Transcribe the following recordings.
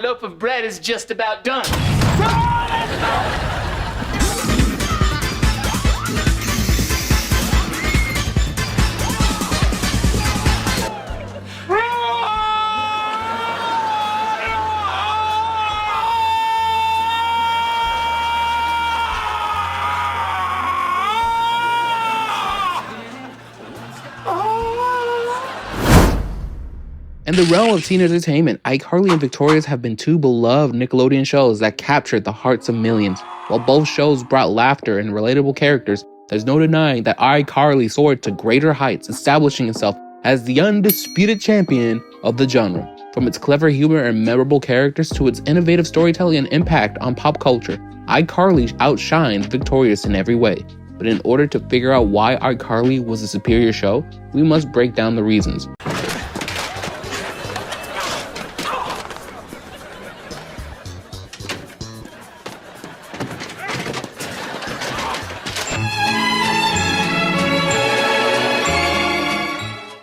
Loaf of bread is just about done. In the realm of teen entertainment, iCarly and Victorious have been two beloved Nickelodeon shows that captured the hearts of millions. While both shows brought laughter and relatable characters, there's no denying that iCarly soared to greater heights, establishing itself as the undisputed champion of the genre. From its clever humor and memorable characters to its innovative storytelling and impact on pop culture, iCarly outshines Victorious in every way. But in order to figure out why iCarly was a superior show, we must break down the reasons.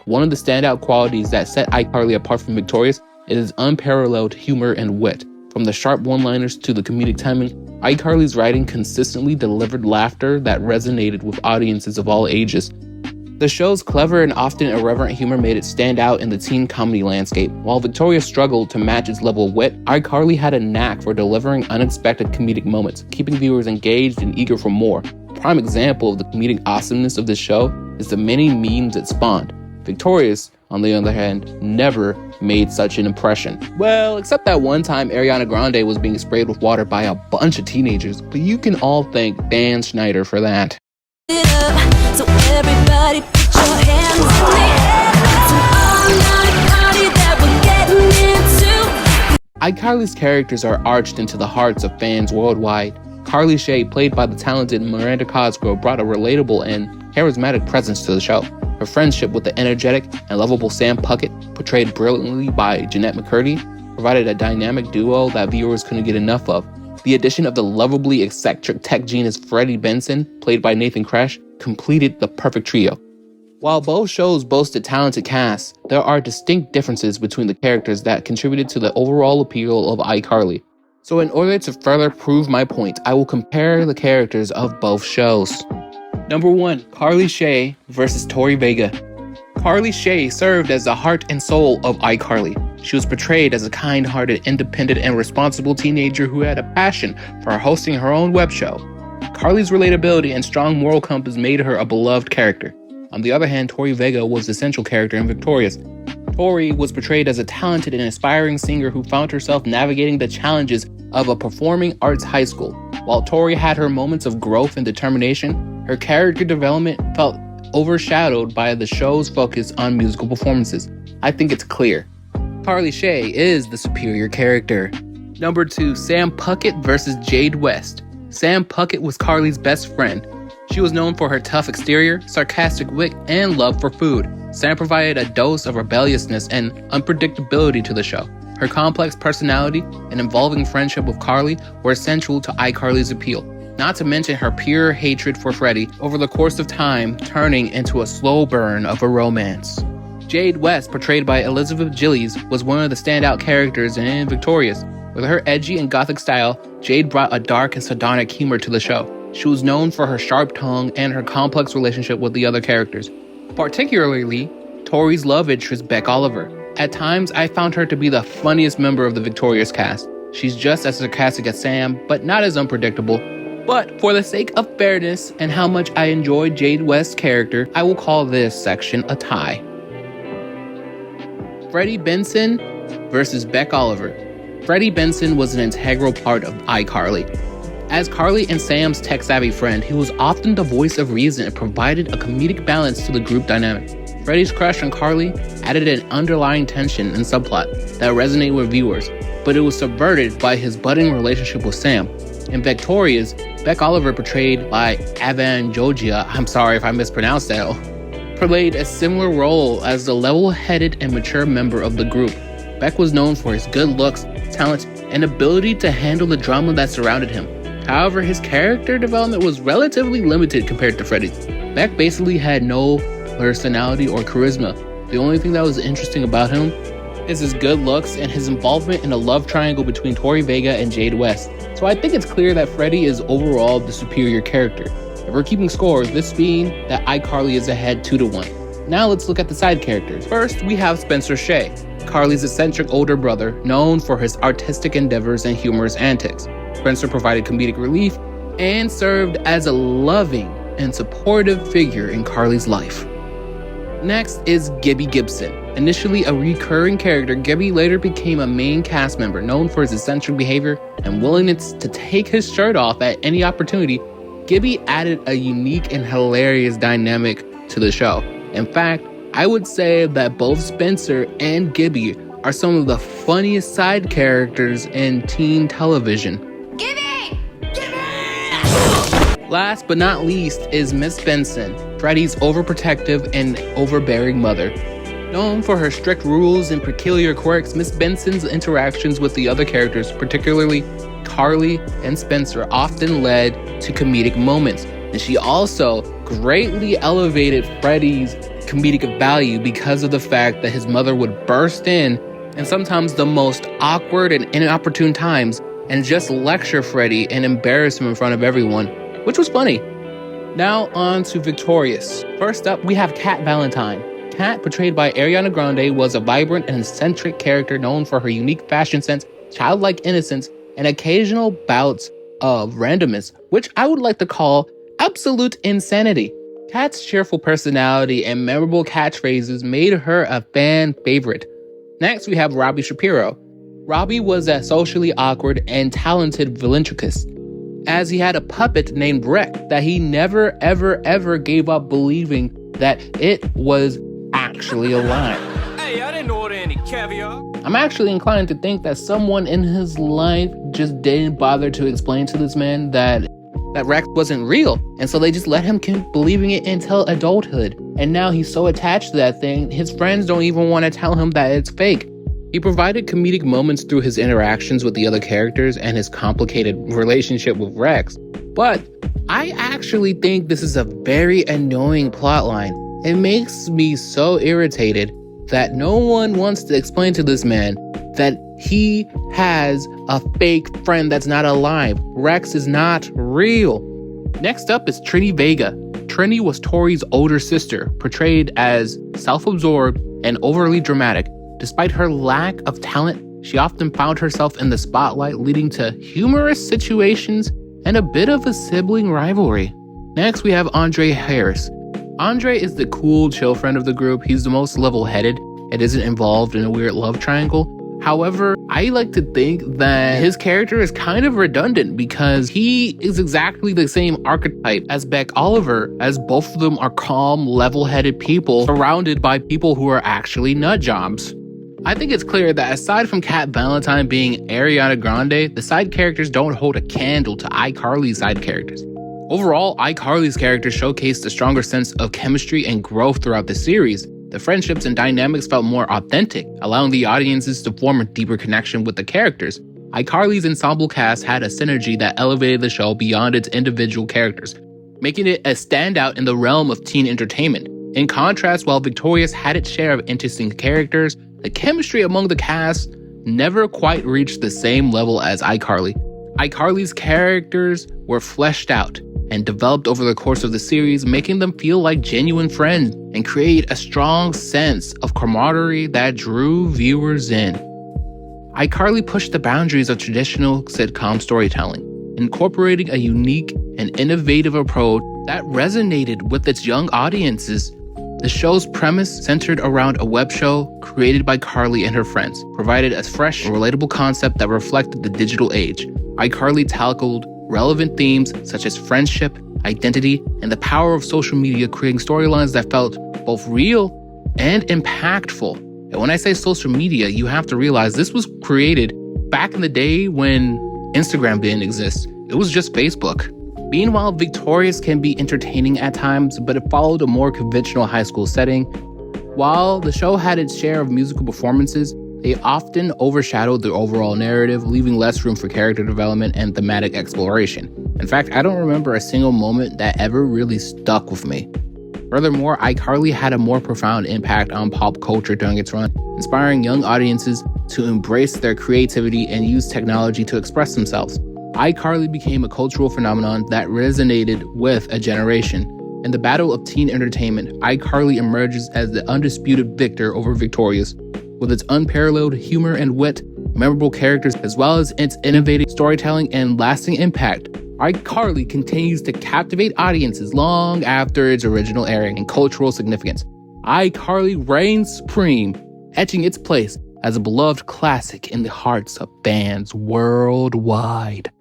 One of the standout qualities that set iCarly apart from Victorious is its unparalleled humor and wit. From the sharp one-liners to the comedic timing, iCarly's writing consistently delivered laughter that resonated with audiences of all ages. The show's clever and often irreverent humor made it stand out in the teen comedy landscape. While Victorious struggled to match its level of wit, iCarly had a knack for delivering unexpected comedic moments, keeping viewers engaged and eager for more. A prime example of the comedic awesomeness of this show is the many memes it spawned. Victorious, on the other hand, never made such an impression. Well, except that one time Ariana Grande was being sprayed with water by a bunch of teenagers, but you can all thank Dan Schneider for that. So everybody put your hands in the air. It's an all-night party that we're getting into. iCarly's characters are arched into the hearts of fans worldwide. Carly Shay, played by the talented Miranda Cosgrove, brought a relatable and charismatic presence to the show. Her friendship with the energetic and lovable Sam Puckett, portrayed brilliantly by Jennette McCurdy, provided a dynamic duo that viewers couldn't get enough of. The addition of the lovably eccentric tech genius Freddie Benson, played by Kress, completed the perfect trio. While both shows boasted talented casts, there are distinct differences between the characters that contributed to the overall appeal of iCarly. So in order to further prove my point, I will compare the characters of both shows. Number 1, Carly Shay versus Tori Vega. Carly Shay served as the heart and soul of iCarly. She was portrayed as a kind-hearted, independent, and responsible teenager who had a passion for hosting her own web show. Carly's relatability and strong moral compass made her a beloved character. On the other hand, Tori Vega was the central character in Victorious. Tori was portrayed as a talented and inspiring singer who found herself navigating the challenges of a performing arts high school. While Tori had her moments of growth and determination, her character development felt overshadowed by the show's focus on musical performances. I think it's clear. Carly Shay is the superior character. Number 2, Sam Puckett versus Jade West. Sam Puckett was Carly's best friend. She was known for her tough exterior, sarcastic wit, and love for food. Sam provided a dose of rebelliousness and unpredictability to the show. Her complex personality and involving friendship with Carly were essential to iCarly's appeal, not to mention her pure hatred for Freddy over the course of time, turning into a slow burn of a romance. Jade West, portrayed by Elizabeth Gillies, was one of the standout characters in Victorious. With her edgy and gothic style, Jade brought a dark and sardonic humor to the show. She was known for her sharp tongue and her complex relationship with the other characters, particularly Tori's love interest, Beck Oliver. At times, I found her to be the funniest member of the Victorious cast. She's just as sarcastic as Sam, but not as unpredictable. But for the sake of fairness and how much I enjoyed Jade West's character, I will call this section a tie. Freddie Benson versus Beck Oliver. Freddie Benson was an integral part of iCarly. As Carly and Sam's tech-savvy friend, he was often the voice of reason and provided a comedic balance to the group dynamic. Freddie's crush on Carly added an underlying tension and subplot that resonated with viewers, but it was subverted by his budding relationship with Sam. In Victorious, Beck Oliver, portrayed by Avan Jogia, I'm sorry if I mispronounced that, played a similar role as the level-headed and mature member of the group. Beck was known for his good looks, talent, and ability to handle the drama that surrounded him. However, his character development was relatively limited compared to Freddy's. Beck basically had no personality or charisma. The only thing that was interesting about him is his good looks and his involvement in a love triangle between Tori Vega and Jade West. So I think it's clear that Freddy is overall the superior character. If we're keeping scores, this being that iCarly is ahead 2-1. Now let's look at the side characters. First, we have Shay, Carly's eccentric older brother, known for his artistic endeavors and humorous antics. Spencer provided comedic relief and served as a loving and supportive figure in Carly's life. Next is Gibby Gibson. Initially a recurring character, Gibby later became a main cast member known for his eccentric behavior and willingness to take his shirt off at any opportunity. Gibby added a unique and hilarious dynamic to the show. In fact, I would say that both Spencer and Gibby are some of the funniest side characters in teen television. Gibby! Last but not least is Miss Benson, Freddy's overprotective and overbearing mother. Known for her strict rules and peculiar quirks, Miss Benson's interactions with the other characters, particularly Carly and Spencer, often led to comedic moments. And she also greatly elevated Freddy's comedic value because of the fact that his mother would burst in and sometimes the most awkward and inopportune times and just lecture Freddy and embarrass him in front of everyone, which was funny. Now on to Victorious. First up, we have Cat Valentine. Cat, portrayed by Ariana Grande, was a vibrant and eccentric character known for her unique fashion sense, childlike innocence, and occasional bouts of randomness, which I would like to call absolute insanity. Cat's cheerful personality and memorable catchphrases made her a fan favorite. Next, we have Robbie Shapiro. Robbie was a socially awkward and talented ventriloquist, as he had a puppet named Beck that he never ever gave up believing that it was actually alive. Hey, I didn't order any caviar. I'm actually inclined to think that someone in his life just didn't bother to explain to this man that Rex wasn't real, and so they just let him keep believing it until adulthood. And now he's so attached to that thing, his friends don't even want to tell him that it's fake. He provided comedic moments through his interactions with the other characters and his complicated relationship with Rex. But I actually think this is a very annoying plotline. It makes me so irritated that no one wants to explain to this man that he has a fake friend that's not alive. Rex is not real. Next up is Trini Vega. Trini was Tori's older sister, portrayed as self-absorbed and overly dramatic. Despite her lack of talent, she often found herself in the spotlight, leading to humorous situations and a bit of a sibling rivalry. Next, we have Andre Harris. Andre is the cool, chill friend of the group. He's the most level-headed and isn't involved in a weird love triangle. However, I like to think that his character is kind of redundant because he is exactly the same archetype as Beck Oliver, as both of them are calm, level-headed people surrounded by people who are actually nut jobs. I think it's clear that aside from Cat Valentine being Ariana Grande, the side characters don't hold a candle to iCarly's side characters. Overall, iCarly's characters showcased a stronger sense of chemistry and growth throughout the series. The friendships and dynamics felt more authentic, allowing the audiences to form a deeper connection with the characters. iCarly's ensemble cast had a synergy that elevated the show beyond its individual characters, making it a standout in the realm of teen entertainment. In contrast, while Victorious had its share of interesting characters, the chemistry among the cast never quite reached the same level as iCarly. iCarly's characters were fleshed out and developed over the course of the series, making them feel like genuine friends and create a strong sense of camaraderie that drew viewers in. iCarly pushed the boundaries of traditional sitcom storytelling, incorporating a unique and innovative approach that resonated with its young audiences. The show's premise centered around a web show created by Carly and her friends, provided a fresh and relatable concept that reflected the digital age. iCarly tackled relevant themes such as friendship, identity, and the power of social media, creating storylines that felt both real and impactful. And when I say social media, you have to realize this was created back in the day when Instagram didn't exist. It was just Facebook. Meanwhile, Victorious can be entertaining at times, but it followed a more conventional high school setting. While the show had its share of musical performances, they often overshadowed the overall narrative, leaving less room for character development and thematic exploration. In fact, I don't remember a single moment that ever really stuck with me. Furthermore, iCarly had a more profound impact on pop culture during its run, inspiring young audiences to embrace their creativity and use technology to express themselves. iCarly became a cultural phenomenon that resonated with a generation. In the battle of teen entertainment, iCarly emerges as the undisputed victor over Victorious. With its unparalleled humor and wit, memorable characters, as well as its innovative storytelling and lasting impact, iCarly continues to captivate audiences long after its original airing and cultural significance. iCarly reigns supreme, etching its place as a beloved classic in the hearts of fans worldwide.